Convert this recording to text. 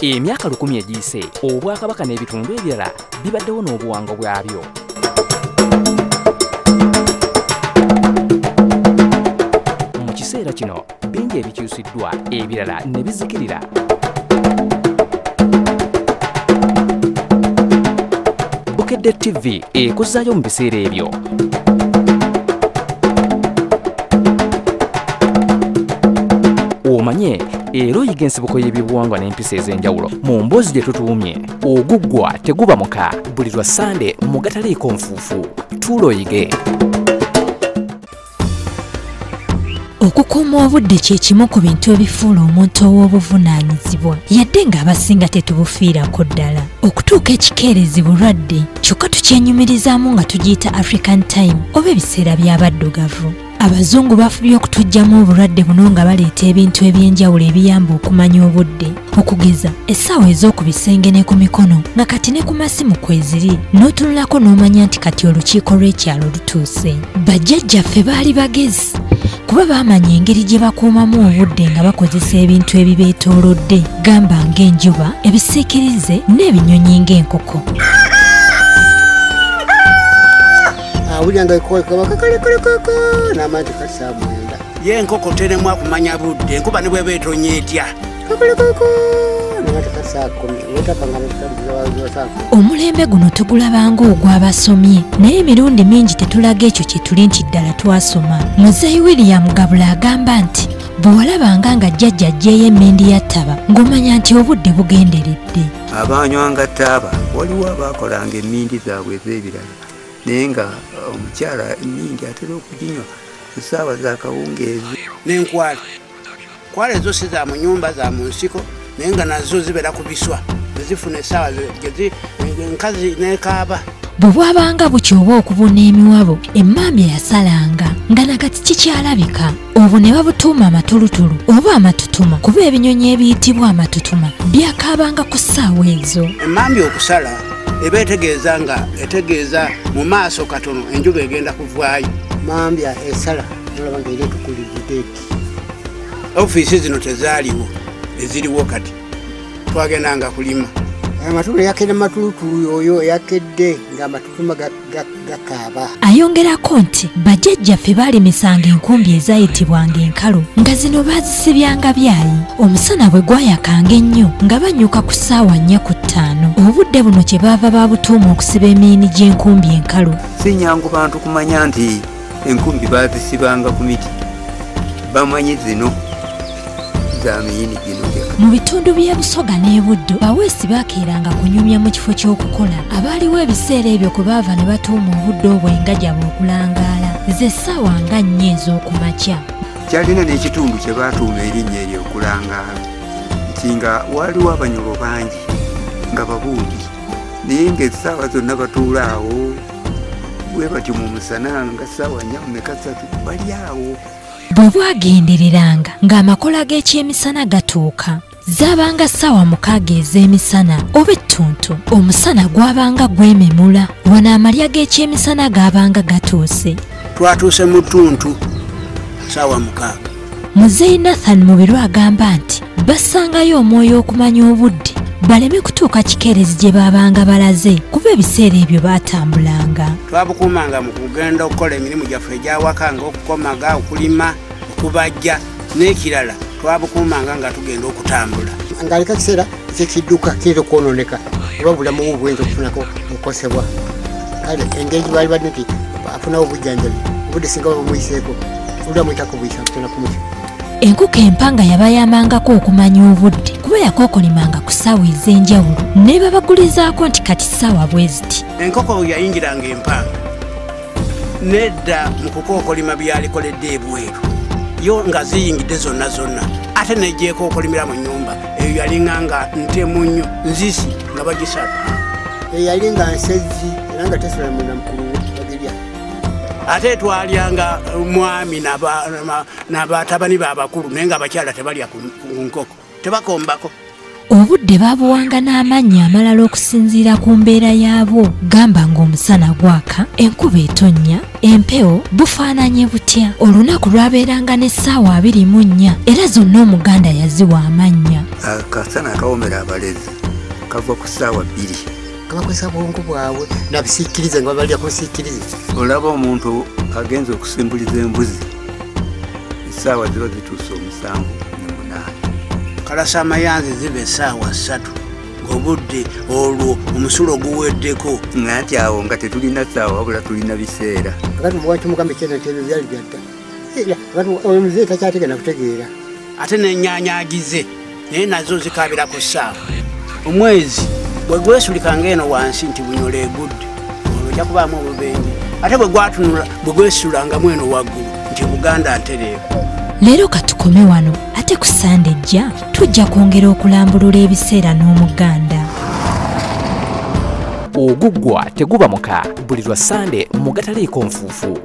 Emyaka 10 egiyise obwakabaka n'ebitundu ebirala bibaddewo n'obuwango bwabyo. Mu kiseera kino bingi ebikyusiddwa ebirala ne bizikirira. Bukedde TV ekuzaayo mu biseera ebyo. Omanye era oyiga ensibuko y'ebyobuwangwa n'empisa ez'enjawulo mu mboozi gye tutuumye. Oguggwa teguba muka buli lwa Sande mu gataleeko nfuufu. Tuula oyige. Okukuuma obudde kye kimu ku bintu ebifuula omuntu ow'obuvunaanyizibwa yadde ng'abasinga tetubufiirako ddala. Okutuuka ekikeerezi bulwadde kyokka tukyenyumirizaamu nga tugiyita African time oba ebiseera by'abaddugavu. Abazungu bafubye okutuggyamu obulwadde buno nga baleeta ebintu eby'enjawulo ebiyamba okumanya obudde. Okugeza essaawa ez'oku bisenge ne ku mikono nga kati ne ku masimu kweziri n'otunulako n'omanya nti kati olukiiko lw'ekyalo lutuuse. Bajjajjaffe baali bagezi kuba baamanya engeri gye bakuumamu obudde nga bakozesa ebintu ebibeetoolodde gamba ng'enjuba, ebisiikirize n'ebinyonyi ng'enkoko. Awulyanga ekkoekaba kakalekolekoko n'amati kasaamuenda. Ye enkoko teremwa kumanya budde enkuba ne bweba etonnya etya. Kakolekoko n'amati kasaakumi wetapanga mutasaako. Omulembe guno tugulabanga ogw'abasomye naye emirundi mingi tetulaga ekyo kye tuli nti ddala twasoma. Muzeeyi William Gabula agamba nti bwe walabanga nga jjajja ajjeeyo emmindi ya ttaba ng'omanya nti obudde bugenderedde. Abanywanga ttaaba waliwo abaakolanga emmindi zaabwe ez'ebirala naye nga omukyala emmindi atera okuginywa ku ssaawa za kawungeezi. N'enkwale kwale ezo si za mu nnyumba za mu nsiko naye nga nazo zibeera ku biswa nezifuna essaawa enkazi n'ekaaba. Bwe bwabanga bukya oba okubuna emiwabo emmambya yasalanga nga nakati kikyalabika. Obwo ne babutuuma amatulutulu oba amatutuma kuba ebinyonyi ebiyitibwa amatutuma byakaabanga ku ssaawa ezo. Emmambya okusala eba etegeeza mu maaso katono enjuba egenda kuvaayo. Mambya esala olaba nga eri etukulidde. Ofiisi zino tezaaliwo eziriwo kati twagendanga kulima. Amatulu yakedde matulutulu oyo yakedde ng'amatutuma gakaaba. Ayongerako nti bajjajjaffe baalimisanga enkumbi ezayitibwanga enkalu nga zino baazisibyanga byayi. Omusana bwe gwayakanga ennyo nga banyuka ku ssaawa 4 ku 5. Obudde buno kye baava babutuuma okusiba emiini gy'enkumbi enkalu. Si nyangu bantu kumanya nti enkumbi baazisibanga ku miti. Bamanyi zino za miyini gino. Mu bitundu by'e Busoga n'e Buddo baweesi baakeeranga kunyumya mu kifo ky'okukola. Abaaliwo ebiseera ebyo kwe baava ne batuuma obudde obwo engajabwe okulangaala ze ssaawa nga 4 ez'okumakya. Kyalina n'ekitundu kye baatuuma erinnya ery'okulangaala nti nga waliwo abanyolo bangi nga babuubi naye ng'essaawa zonna batuula awo bwe batyo mu musana nga ssaawa 4 bali awo. Bwe bwagendereranga ng'amakola g'ekyemisana gatuuka zaabanga ssaawa 6 ez'emisana oba ettuntu omusana gwabanga gwememula wano amalya g'ekyemisana gaabanga gatuuse. Twatuuse mu ttuntu ssaawa 6. Muzeeyi Nathan Mubiru agamba nti bassangayo omwoyo okumanya obudde baleme kutuuka kikeerezi gye baabanga balaze kuba ebiseera ebyo baatambulanga. Twabukuumanga mu kugenda okukola emirimu gyaffe egy'awaka ng'okukomaga, okulima, okubajja n'ekirala twabukuumanga nga tugenda okutambula. Ng'aleka kiseera ekyekidduka kiyinza okwonooneka oba bulamu bwe buyinza okufunako okukosebwa. Kale engeri gye baali badde nti afunawo obujjanjabi obudde singa bamumuyiseeko olwa muyitako buyisa kutona ku muti. Enkoko empanga yabayambangako okumanya obudde kuba yakookolimanga ku ssaawa ez'enjawulo ne babagulizaako nti kati ssaawa bwe ziti. Enkoko yayingiranga empanga nedda mu kukookolima byalikoledde ebweru yo nga ziyingidde zonna ate nejjeekookolimira mu nnyumba eyo yalinga nga ntemu nnyo nzisi nga bagisala. Yali nga nsezi era nga tesobola munda mukulu bagirya. Ate twalyanga mwami n'abatabani b'abakulu naye nga abakyala tebalya ku nkoko tebakombako. Obudde baabuwanga n'amannya amalala okusinziira ku mbeera yaabwo gamba ng'omusana gwaka, enkuba etonnya, empewo bufaananye butya. Olunaku lwabeeranga n'essaawa 24 era zonna Omuganda yaziwa amannya. akasana akawomera abalezi kava ku ssaawa 2 kabakozesa bwongo bwabwe nabisiikirize nga babalya kusiikirize. olaba omuntu agenza okusimbuliza embuzi essaawa ziba zituuse 7 ne 8. kalasa amayanzi ziba essaawa 3 ng'obudde olwo omusulo guweddeko. nganti awo nga tetulina ssaawa wabula tulina biseera. akati muwaki mugambe kyena nti ebyo byali byadda akati oyo muzeeyi takyategana kutegeera. ate nenyanyagize naye nazo zikabira ku ssaawa. omwezi bwe gwesulikanga eno wansi nti bunyola egudde olwo ojja kubaamu obubenje, ate bwe gwatunula bwe gwesulangamu eno waggulu nti buganda ntereevu. leero katukome wano ate ku Sande ejja tujja kwongera okulambulula ebiseera n'Omuganda. Oguggwa teguba muka buli lwa Sande mu gataliiko nfuufu.